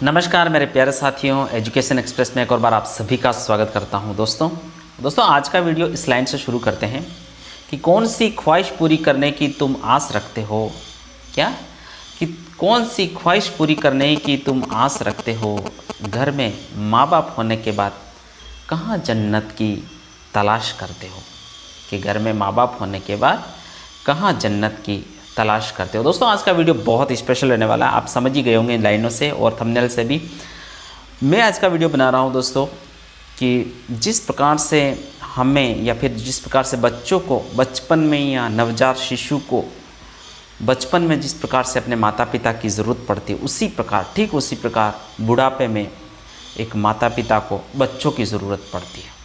नमस्कार मेरे प्यारे साथियों, एजुकेशन एक्सप्रेस में एक और बार आप सभी का स्वागत करता हूं। दोस्तों आज का वीडियो इस लाइन से शुरू करते हैं कि कौन सी ख्वाहिश पूरी करने की तुम आस रखते हो। क्या कि कौन सी ख्वाहिश पूरी करने की तुम आस रखते हो, घर में माँ बाप होने के बाद कहाँ जन्नत की तलाश करते हो। कि घर में माँ बाप होने के बाद कहाँ जन्नत की तलाश करते हो। दोस्तों आज का वीडियो बहुत स्पेशल रहने वाला है, आप समझ ही गए होंगे इन लाइनों से और थंबनेल से भी। मैं आज का वीडियो बना रहा हूं दोस्तों कि जिस प्रकार से हमें या फिर जिस प्रकार से बच्चों को बचपन में या नवजात शिशु को बचपन में जिस प्रकार से अपने माता पिता की ज़रूरत पड़ती है, ठीक उसी प्रकार बुढ़ापे में एक माता पिता को बच्चों की ज़रूरत पड़ती है।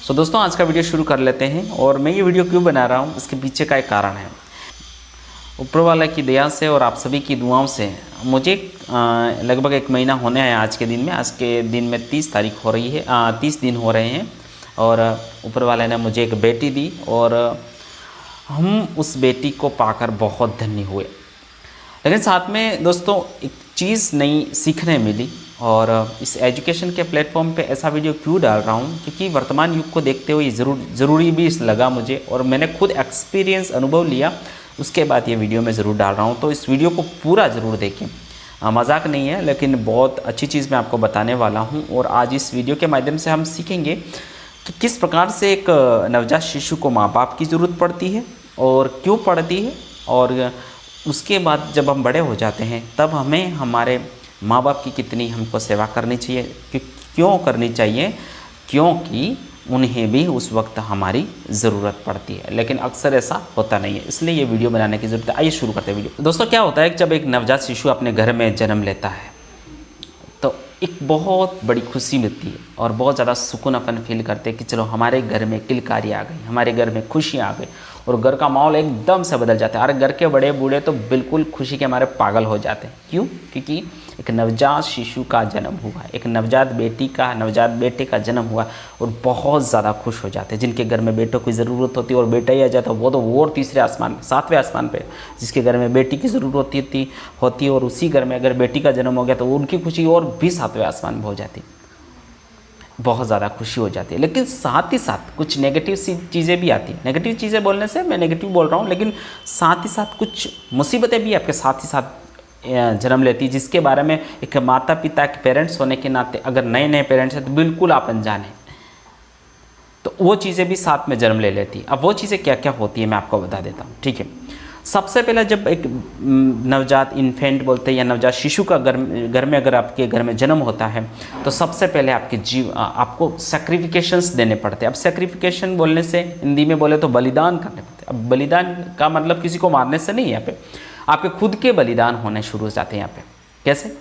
सो दोस्तों आज का वीडियो शुरू कर लेते हैं। और मैं ये वीडियो क्यों बना रहा हूँ, इसके पीछे का एक कारण है। ऊपर वाला की दया से और आप सभी की दुआओं से मुझे लगभग एक महीना होने हैं आज के दिन में। आज के दिन में 30 तारीख हो रही है, 30 दिन हो रहे हैं और ऊपर वाले ने मुझे एक बेटी दी और हम उस बेटी को पाकर बहुत धन्य हुए। लेकिन साथ में दोस्तों एक चीज़ नई सीखने मिली और इस एजुकेशन के प्लेटफॉर्म पे ऐसा वीडियो क्यों डाल रहा हूँ, क्योंकि वर्तमान युग को देखते हुए ज़रूरी भी लगा मुझे और मैंने खुद एक्सपीरियंस अनुभव लिया। उसके बाद ये वीडियो मैं ज़रूर डाल रहा हूँ, तो इस वीडियो को पूरा ज़रूर देखें। मजाक नहीं है, लेकिन बहुत अच्छी चीज़ मैं आपको बताने वाला हूँ। और आज इस वीडियो के माध्यम से हम सीखेंगे कि किस प्रकार से एक नवजात शिशु को माँ बाप की ज़रूरत पड़ती है और क्यों पड़ती है, और उसके बाद जब हम बड़े हो जाते हैं तब हमें हमारे माँ बाप की कितनी हमको सेवा करनी चाहिए, क्यों करनी चाहिए, क्योंकि उन्हें भी उस वक्त हमारी ज़रूरत पड़ती है। लेकिन अक्सर ऐसा होता नहीं है, इसलिए ये वीडियो बनाने की ज़रूरत है। आइए शुरू करते हैं वीडियो। दोस्तों क्या होता है कि जब एक नवजात शिशु अपने घर में जन्म लेता है तो एक बहुत बड़ी खुशी मिलती है और बहुत ज़्यादा सुकून अपन फील करते हैं कि चलो हमारे घर में किलकारी आ गई, हमारे घर में खुशियाँ आ गई और घर का माहौल एकदम से बदल जाता है। और घर के बड़े बूढ़े तो बिल्कुल खुशी के हमारे पागल हो जाते हैं। क्यों? क्योंकि एक नवजात शिशु का जन्म हुआ, एक नवजात बेटे का जन्म हुआ और बहुत ज़्यादा खुश हो जाते हैं। जिनके घर में बेटों की ज़रूरत होती है और बेटा ही आ जाता है वो तो और तीसरे आसमान, 7वें आसमान पे। जिसके घर में बेटी की ज़रूरत होती है और उसी घर में अगर बेटी का जन्म हो गया तो उनकी खुशी और भी 7वें आसमान में हो जाती, बहुत ज़्यादा खुशी हो जाती है। लेकिन साथ ही साथ कुछ नेगेटिव सी चीज़ें भी आती हैं। नेगेटिव चीज़ें बोलने से मैं नेगेटिव बोल रहा हूँ, लेकिन साथ ही साथ कुछ मुसीबतें भी आपके साथ ही साथ जन्म लेती है, जिसके बारे में एक माता पिता के पेरेंट्स होने के नाते अगर नए पेरेंट्स हैं तो बिल्कुल आप अनजान हैं, तो वो चीज़ें भी साथ में जन्म ले लेती है। अब वो चीज़ें क्या क्या होती है मैं आपको बता देता हूँ, ठीक है। सबसे पहले जब एक नवजात इन्फेंट बोलते हैं या नवजात शिशु का घर में अगर आपके घर में जन्म होता है तो सबसे पहले आपको सैक्रिफिकेशंस देने पड़ते हैं। अब सैक्रिफिकेशन बोलने से हिंदी में बोले तो बलिदान करने पड़ते हैं। अब बलिदान का मतलब किसी को मारने से नहीं, यहाँ पे आपके खुद के बलिदान होने शुरू हो जाते हैं। यहाँ पे कैसे?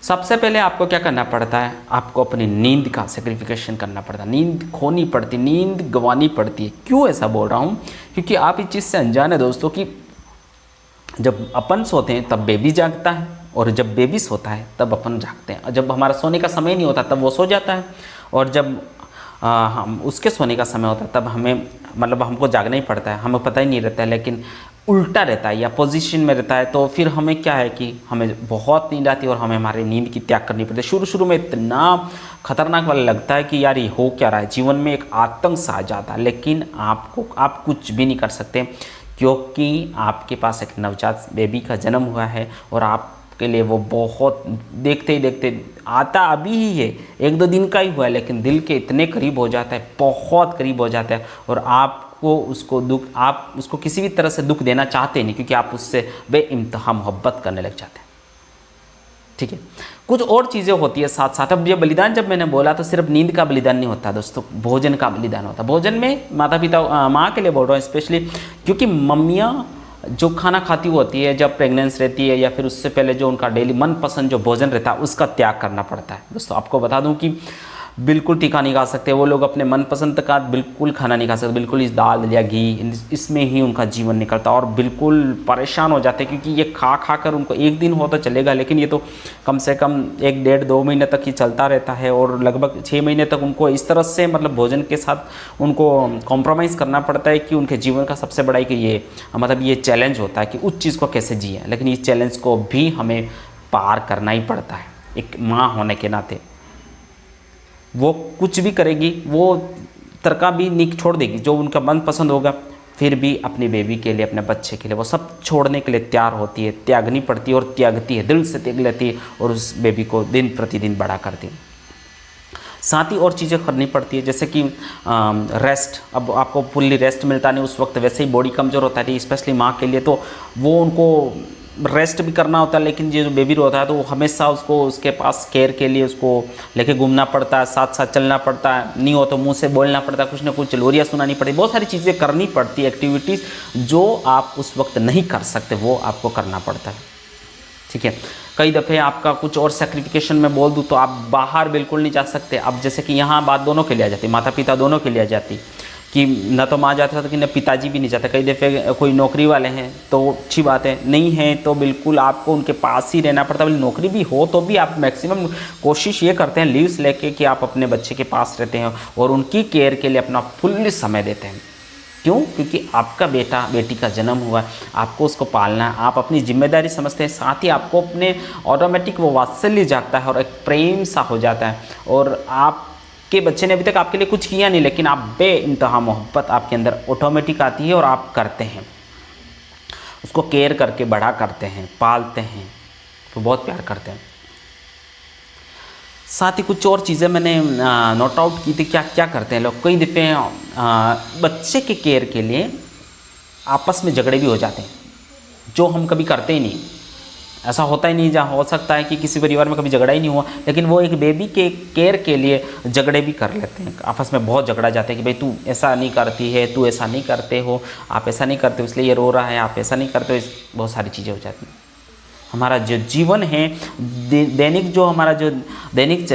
सबसे पहले आपको क्या करना पड़ता है, आपको अपनी नींद का सैक्रिफिकेशन करना पड़ता है। नींद खोनी पड़ती, नींद गंवानी पड़ती है। क्यों ऐसा बोल रहा हूँ? क्योंकि आप इस चीज़ से अनजान है दोस्तों कि जब अपन सोते हैं तब बेबी जागता है और जब बेबी सोता है तब अपन जागते हैं। जब हमारा सोने का समय नहीं होता तब वो सो जाता है और जब हम उसके सोने का समय होता है तब हमको जागना ही पड़ता है। हमें पता ही नहीं रहता है, लेकिन उल्टा रहता है या पोजीशन में रहता है। तो फिर हमें क्या है कि हमें बहुत नींद आती है और हमें हमारी नींद की त्याग करनी पड़ती है। शुरू में इतना खतरनाक वाला लगता है कि यार ये हो क्या रहा है, जीवन में एक आतंक सा आ जाता है। लेकिन आप कुछ भी नहीं कर सकते, क्योंकि आपके पास एक नवजात बेबी का जन्म हुआ है और आपके लिए वो बहुत देखते ही देखते आता अभी ही है, 1-2 दिन का ही हुआ है, लेकिन दिल के इतने करीब हो जाता है, बहुत करीब हो जाता है। और आप उसको किसी भी तरह से दुख देना चाहते नहीं, क्योंकि आप उससे बेइंतहा मोहब्बत करने लग जाते हैं, ठीक है। कुछ और चीज़ें होती है साथ साथ। अब ये बलिदान जब मैंने बोला तो सिर्फ नींद का बलिदान नहीं होता दोस्तों, भोजन का बलिदान होता है। भोजन में माता पिता, माँ के लिए बोल रहा हूँ स्पेशली, क्योंकि मम्मियाँ जो खाना खाती होती है जब प्रेगनेंस रहती है या फिर उससे पहले जो उनका डेली मनपसंद जो भोजन रहता है उसका त्याग करना पड़ता है। दोस्तों आपको बता दूं कि बिल्कुल तीखा नहीं खा सकते वो लोग, अपने मनपसंद का बिल्कुल खाना नहीं खा सकते, बिल्कुल इस दाल या घी इसमें ही उनका जीवन निकलता और बिल्कुल परेशान हो जाते हैं। क्योंकि ये खा कर उनको एक दिन हो तो चलेगा, लेकिन ये तो कम से कम 1-1.5-2 महीने तक ही चलता रहता है और लगभग 6 महीने तक उनको इस तरह से भोजन के साथ उनको कॉम्प्रोमाइज़ करना पड़ता है कि उनके जीवन का सबसे बड़ा कि ये चैलेंज होता है कि उस चीज़ को कैसे जिए। लेकिन इस चैलेंज को भी हमें पार करना ही पड़ता है। एक माँ होने के नाते वो कुछ भी करेगी, वो तड़का भी नहीं छोड़ देगी, जो उनका मन पसंद होगा, फिर भी अपनी बेबी के लिए, अपने बच्चे के लिए वो सब छोड़ने के लिए तैयार होती है, त्यागनी पड़ती है और त्यागती है, दिल से त्याग लेती है और उस बेबी को दिन प्रतिदिन बड़ा करती है। साथ ही और चीज़ें करनी पड़ती है, जैसे कि रेस्ट। अब आपको फुल्ली रेस्ट मिलता नहीं उस वक्त, वैसे ही बॉडी कमज़ोर होता है, स्पेशली माँ के लिए, तो वो उनको रेस्ट भी करना होता है, लेकिन ये जो बेबी होता है तो वो हमेशा उसको उसके पास केयर के लिए उसको लेके घूमना पड़ता है, साथ साथ चलना पड़ता है, नहीं हो तो मुंह से बोलना पड़ता है, कुछ ना कुछ लोरियाँ सुनानी पड़ती, बहुत सारी चीज़ें करनी पड़ती है, एक्टिविटीज़ जो आप उस वक्त नहीं कर सकते वो आपको करना पड़ता है। ठीक है, कई दफ़े आपका कुछ और सेक्रिफिकेशन में बोल दूँ तो आप बाहर बिल्कुल नहीं जा सकते। अब जैसे कि यहाँ बात दोनों के लिए आ जाती, माता पिता दोनों के लिए आ जाती कि न तो माँ जाता था कि न पिताजी भी नहीं जाते। कई दफ़े कोई नौकरी वाले हैं तो अच्छी बात है, नहीं है तो बिल्कुल आपको उनके पास ही रहना पड़ता है। नौकरी भी हो तो भी आप मैक्सिमम कोशिश ये करते हैं लीव्स लेके कि आप अपने बच्चे के पास रहते हैं और उनकी केयर के लिए अपना फुल समय देते हैं। क्यों? क्योंकि आपका बेटा बेटी का जन्म हुआ, आपको उसको पालना है, आप अपनी जिम्मेदारी समझते हैं, साथ ही आपको अपने ऑटोमेटिक वो वात्सल्य जागता है और एक प्रेम सा हो जाता है। और आपके बच्चे ने अभी तक आपके लिए कुछ किया नहीं, लेकिन आप बेइंतहा मोहब्बत आपके अंदर ऑटोमेटिक आती है और आप करते हैं, उसको केयर करके बड़ा करते हैं, पालते हैं, तो बहुत प्यार करते हैं। साथ ही कुछ और चीज़ें मैंने नोट आउट की थी, क्या क्या करते हैं लोग। कई दफ़े बच्चे के केयर के लिए आपस में झगड़े भी हो जाते हैं, जो हम कभी करते ही नहीं। ऐसा होता ही नहीं, जहाँ हो सकता है कि किसी परिवार में कभी झगड़ा ही नहीं हुआ, लेकिन वो एक बेबी के केयर के लिए झगड़े भी कर लेते हैं, आपस में बहुत झगड़ा जाते हैं कि भाई तू ऐसा नहीं करती है, तू ऐसा नहीं करते हो, आप ऐसा नहीं करते हो इसलिए ये रो रहा है, आप ऐसा नहीं करते हो, बहुत सारी चीज़ें हो जाती हैं। हमारा जो जीवन है दैनिक, जो हमारा जो दैनिक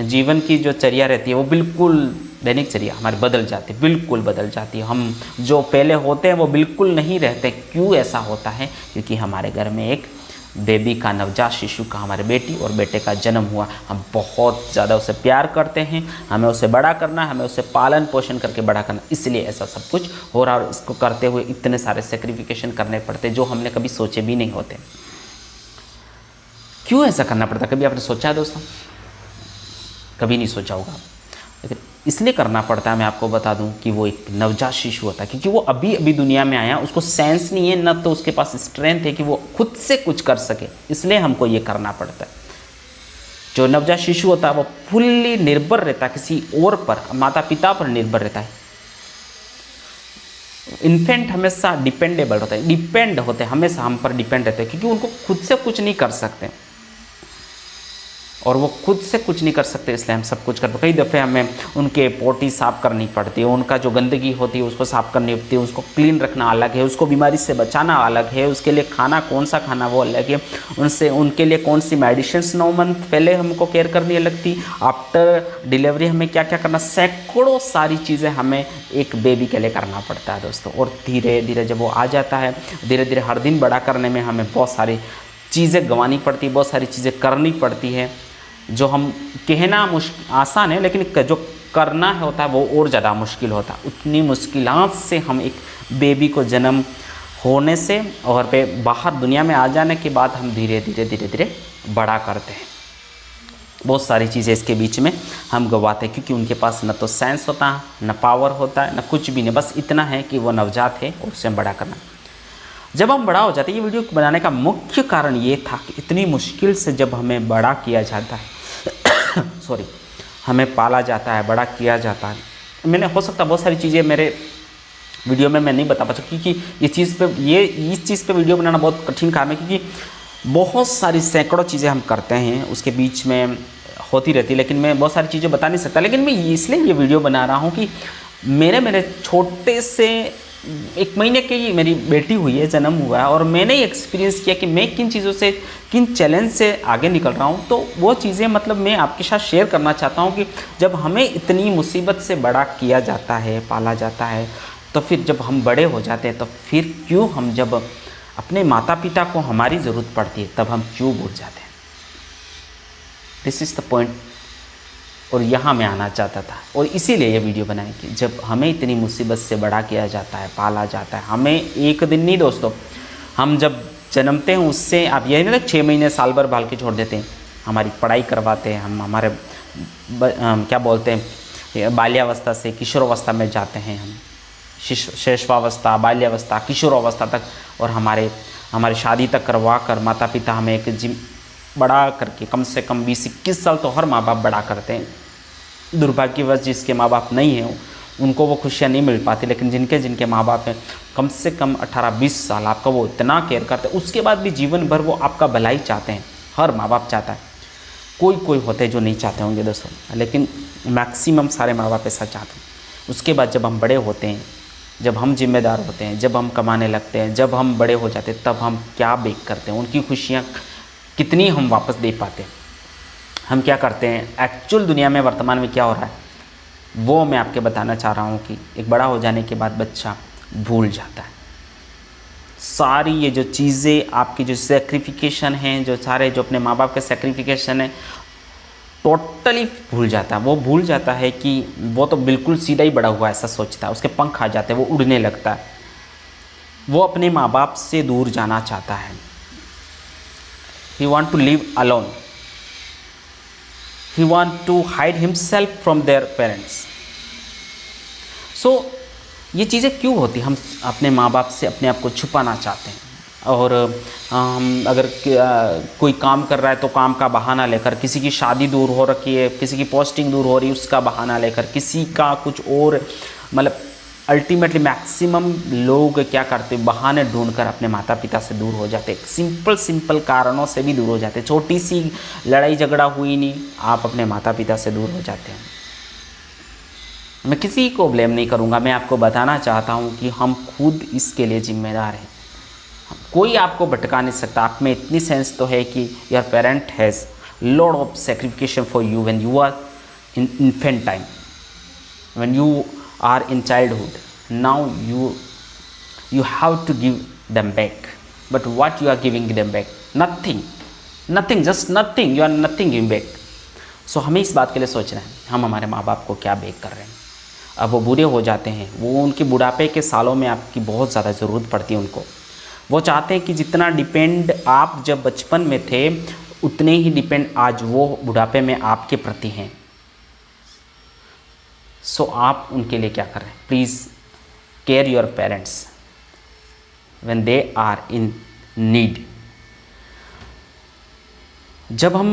जीवन की जो चर्या रहती है वो बिल्कुल दैनिक चर्या हमारी बदल जाती है, बिल्कुल बदल जाती है। हम जो पहले होते हैं वो बिल्कुल नहीं रहते। क्यों ऐसा होता है? क्योंकि हमारे घर में एक बेबी का, नवजात शिशु का, हमारे बेटी और बेटे का जन्म हुआ। हम बहुत ज़्यादा उसे प्यार करते हैं, हमें उसे बड़ा करना, हमें उसे पालन पोषण करके बड़ा करना, इसलिए ऐसा सब कुछ हो रहा है। और इसको करते हुए इतने सारे सेक्रिफिकेशन करने पड़ते जो हमने कभी सोचे भी नहीं होते। क्यों ऐसा करना पड़ता? कभी आपने सोचा है दोस्तों? कभी नहीं सोचा होगा, लेकिन इसलिए करना पड़ता है। मैं आपको बता दूं कि वो एक नवजात शिशु होता है, क्योंकि वो अभी अभी दुनिया में आया, उसको सेंस नहीं है, न तो उसके पास स्ट्रेंथ है कि वो खुद से कुछ कर सके, इसलिए हमको ये करना पड़ता है। जो नवजात शिशु होता है वो फुल्ली निर्भर रहता है किसी और पर, माता पिता पर निर्भर रहता है। इन्फेंट हमेशा डिपेंडेबल होता है, डिपेंड होते हैं, हमेशा हम पर डिपेंड रहते हैं, क्योंकि उनको खुद से कुछ नहीं कर सकते और वो खुद से कुछ नहीं कर सकते, इसलिए हम सब कुछ करते। कई दफ़े हमें उनके पोटी साफ़ करनी पड़ती है, उनका जो गंदगी होती है उसको साफ़ करनी होती है, उसको क्लीन रखना अलग है, उसको बीमारी से बचाना अलग है, उसके लिए खाना कौन सा खाना वो अलग है, उनके लिए कौन सी मेडिसिन 9 मंथ पहले हमको केयर करनी अलग थी, आफ्टर डिलीवरी हमें क्या क्या करना, सैकड़ों सारी चीज़ें हमें एक बेबी के लिए करना पड़ता है दोस्तों। और धीरे धीरे जब वो आ जाता है, धीरे धीरे हर दिन बड़ा करने में हमें बहुत सारी चीज़ें गंवानी पड़ती है, बहुत सारी चीज़ें करनी पड़ती है। जो हम कहना आसान है, लेकिन जो करना होता है वो और ज़्यादा मुश्किल होता है। उतनी मुश्किलात से हम एक बेबी को जन्म होने से और पे बाहर दुनिया में आ जाने के बाद हम धीरे धीरे बड़ा करते हैं। बहुत सारी चीज़ें इसके बीच में हम गवाते हैं, क्योंकि उनके पास न तो सेंस होता है, न पावर होता है, न कुछ भी नहीं, बस इतना है कि वो नवजात है और उसे बड़ा करना। जब हम बड़ा हो जाते हैं, ये वीडियो बनाने का मुख्य कारण ये था कि इतनी मुश्किल से जब हमें बड़ा किया जाता है सॉरी, हमें पाला जाता है, बड़ा किया जाता है। मैंने हो सकता बहुत सारी चीज़ें मेरे वीडियो में मैं नहीं बता पाता, क्योंकि इस चीज़ पे वीडियो बनाना बहुत कठिन काम है, क्योंकि बहुत सारी सैकड़ों चीज़ें हम करते हैं, उसके बीच में होती रहती है, लेकिन मैं बहुत सारी चीज़ें बता नहीं सकता। लेकिन मैं इसलिए ये वीडियो बना रहा हूँ कि मेरे छोटे से 1 महीने की मेरी बेटी हुई है, जन्म हुआ है, और मैंने एक्सपीरियंस किया कि मैं किन चीज़ों से, किन चैलेंज से आगे निकल रहा हूँ। तो वो चीज़ें मतलब मैं आपके साथ शेयर करना चाहता हूँ कि जब हमें इतनी मुसीबत से बड़ा किया जाता है, पाला जाता है, तो फिर जब हम बड़े हो जाते हैं तो फिर क्यों हम जब अपने माता पिता को हमारी ज़रूरत पड़ती है तब हम क्यों भूल जाते हैं। दिस इज़ द पॉइंट, और यहाँ मैं आना चाहता था, और इसीलिए ये वीडियो बनाई कि जब हमें इतनी मुसीबत से बड़ा किया जाता है, पाला जाता है, हमें एक दिन नहीं दोस्तों, हम जब जन्मते हैं उससे आप ये नहीं 6 महीने साल भर बाल के छोड़ देते हैं, हमारी पढ़ाई करवाते हैं, हम हमारे क्या बोलते हैं बाल्यावस्था से किशोरावस्था में जाते हैं, हम शैशवावस्था, बाल्यावस्था, किशोरावस्था तक, और हमारे शादी तक करवा कर माता पिता हमें एक बड़ा करके कम से कम 20-21 साल तो हर माँ बाप बड़ा करते हैं। दुर्भाग्यवश जिसके माँ बाप नहीं हैं उनको वो खुशियाँ नहीं मिल पाती, लेकिन जिनके माँ बाप हैं कम से कम 18-20 साल आपका वो इतना केयर करते हैं, उसके बाद भी जीवन भर वो आपका भलाई चाहते हैं। हर माँ बाप चाहता है, कोई होते हैं जो नहीं चाहते होंगे दोस्तों, लेकिन मैक्सिमम सारे माँ बाप ऐसा चाहते हैं। उसके बाद जब हम बड़े होते हैं, जब हम जिम्मेदार होते हैं, जब हम कमाने लगते हैं, जब हम बड़े हो जाते हैं, तब हम क्या बेक करते हैं, उनकी खुशियाँ कितनी हम वापस दे पाते हैं, हम क्या करते हैं एक्चुअल दुनिया में वर्तमान में क्या हो रहा है, वो मैं आपके बताना चाह रहा हूँ कि एक बड़ा हो जाने के बाद बच्चा भूल जाता है सारी ये जो चीज़ें, आपकी जो सेक्रिफिकेशन हैं, जो सारे जो अपने माँ बाप के सेक्रिफिकेशन है, टोटली भूल जाता है। वो भूल जाता है कि वो तो बिल्कुल सीधा ही बड़ा हुआ ऐसा सोचता है, उसके पंख आ जाते हैं, वो उड़ने लगता है, वो अपने माँ बाप से दूर जाना चाहता है। He want to live alone. He want to hide himself from their parents. So ये चीज़ें क्यों होती, हम अपने माँ बाप से अपने आप को छुपाना चाहते हैं, और हम अगर कोई काम कर रहा है तो काम का बहाना लेकर, किसी की शादी दूर हो रखी है, किसी की पोस्टिंग दूर हो रही है उसका बहाना लेकर, किसी का कुछ और, मतलब अल्टीमेटली मैक्सिमम लोग क्या करते हैं, बहाने ढूंढकर अपने माता पिता से दूर हो जाते हैं। सिंपल कारणों से भी दूर हो जाते हैं, छोटी सी लड़ाई झगड़ा हुई नहीं, आप अपने माता पिता से दूर हो जाते हैं। मैं किसी को ब्लेम नहीं करूँगा, मैं आपको बताना चाहता हूँ कि हम खुद इसके लिए जिम्मेदार हैं। कोई आपको भटका नहीं सकता, आप में इतनी सेंस तो है कि your parent has lot of sacrification for you when you are in infant time, when you are in childhood. Now you have to give them back, but what you are giving them back? Nothing, just nothing. You are nothing giving back. So हमें इस बात के लिए सोचना है, हम हमारे माँ बाप को क्या बेक कर रहे हैं। अब वो बूढ़े हो जाते हैं, वो उनके बुढ़ापे के सालों में आपकी बहुत ज़्यादा ज़रूरत पड़ती है उनको। वो चाहते हैं कि जितना डिपेंड आप जब बचपन में थे, उतने ही डिपेंड आज वो बुढ़ापे में आपके प्रति हैं। सो आप उनके लिए क्या कर रहे हैं, please care your parents when they are in need. जब हम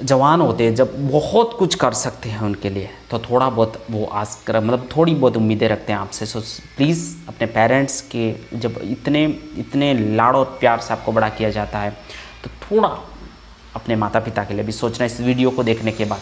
जवान होते हैं, जब बहुत कुछ कर सकते हैं उनके लिए, तो थोड़ा बहुत वो आस कर, मतलब थोड़ी बहुत उम्मीदें रखते हैं आपसे। सो प्लीज़ अपने पेरेंट्स के, जब इतने लाड़ और प्यार से आपको बड़ा किया जाता है, तो थोड़ा अपने माता पिता के लिए भी सोचना। इस वीडियो को देखने के बाद,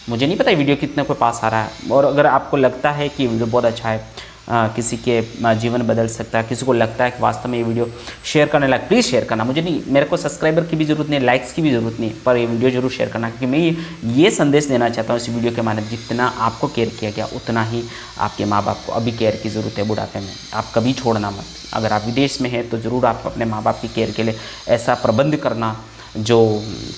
मुझे नहीं पता वीडियो कितने को पास आ रहा है, और अगर आपको लगता है कि वीडियो बहुत अच्छा है, किसी के जीवन बदल सकता है, किसी को लगता है कि वास्तव में ये वीडियो शेयर करने लायक, प्लीज़ शेयर करना। मुझे नहीं, मेरे को सब्सक्राइबर की भी ज़रूरत नहीं, लाइक्स की भी ज़रूरत नहीं, पर ये वीडियो जरूर शेयर करना, क्योंकि मैं ये संदेश देना चाहता हूँ इस वीडियो के माध्यम, जितना आपको केयर किया गया उतना ही आपके माँ बाप को अभी केयर की ज़रूरत है बुढ़ापे में। आप कभी छोड़ना मत। अगर आप विदेश में हैं तो ज़रूर आप अपने माँ बाप की केयर के लिए ऐसा प्रबंध करना, जो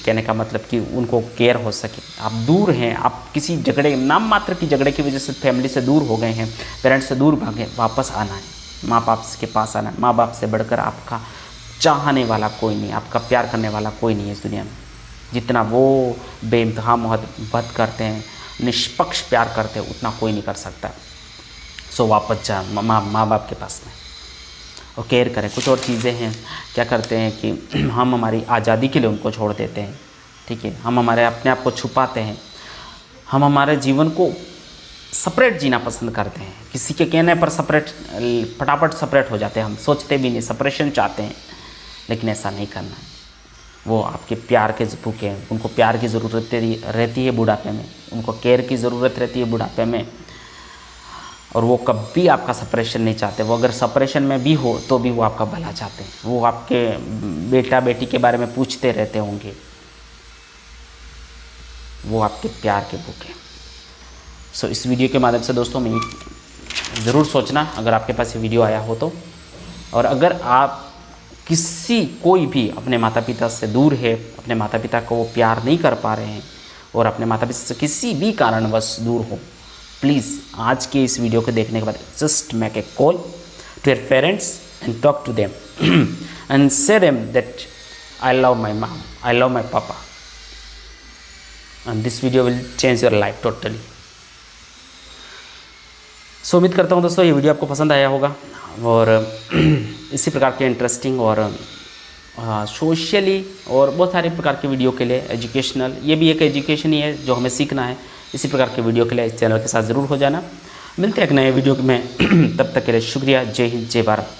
कहने का मतलब कि उनको केयर हो सके। आप दूर हैं, आप किसी झगड़े, नाम मात्र की झगड़े की वजह से फैमिली से दूर हो गए हैं, पेरेंट्स से दूर भागे, वापस आना है, माँ बाप के पास आना है। माँ बाप से बढ़कर आपका चाहने वाला कोई नहीं, आपका प्यार करने वाला कोई नहीं है इस दुनिया में। जितना वो बेइंतहा मोहब्बत करते हैं, निष्पक्ष प्यार करते हैं, उतना कोई नहीं कर सकता। सो वापस जा माँ बाप के पास में और केयर करें। कुछ और चीज़ें हैं, क्या करते हैं कि हम हमारी आज़ादी के लिए उनको छोड़ देते हैं, ठीक है। हम हमारे अपने आप को छुपाते हैं, हम हमारे जीवन को सेपरेट जीना पसंद करते हैं। किसी के कहने पर फटाफट सेपरेट हो जाते हैं, हम सोचते भी नहीं, सेपरेशन चाहते हैं, लेकिन ऐसा नहीं करना है। वो आपके प्यार के भूखे हैं, उनको प्यार की ज़रूरत रहती है बुढ़ापे में, उनको केयर की ज़रूरत रहती है बुढ़ापे में, और वो कभी आपका सेपरेशन नहीं चाहते। वो अगर सेपरेशन में भी हो तो भी वो आपका भला चाहते हैं। वो आपके बेटा बेटी के बारे में पूछते रहते होंगे, वो आपके प्यार के भूखे। सो इस वीडियो के माध्यम से दोस्तों मैं ज़रूर सोचना, अगर आपके पास ये वीडियो आया हो तो, और अगर आप कोई भी अपने माता पिता से दूर है, अपने माता पिता को वो प्यार नहीं कर पा रहे हैं, और अपने माता पिता से किसी भी कारणवश दूर हो, प्लीज़ आज के इस वीडियो को देखने के बाद just make a call to your parents and talk to them and say them that I love my mom, I love my papa, and this video will change your life totally. So उम्मीद करता हूँ दोस्तों ये video आपको पसंद आया होगा और इसी प्रकार के इंटरेस्टिंग और सोशली और बहुत सारे प्रकार के वीडियो के लिए एजुकेशनल, ये भी एक एजुकेशन ही है जो हमें सीखना है। इसी प्रकार के वीडियो के लिए इस चैनल के साथ ज़रूर हो जाना। मिलते हैं एक नए वीडियो में, तब तक के लिए शुक्रिया। जय हिंद, जय भारत।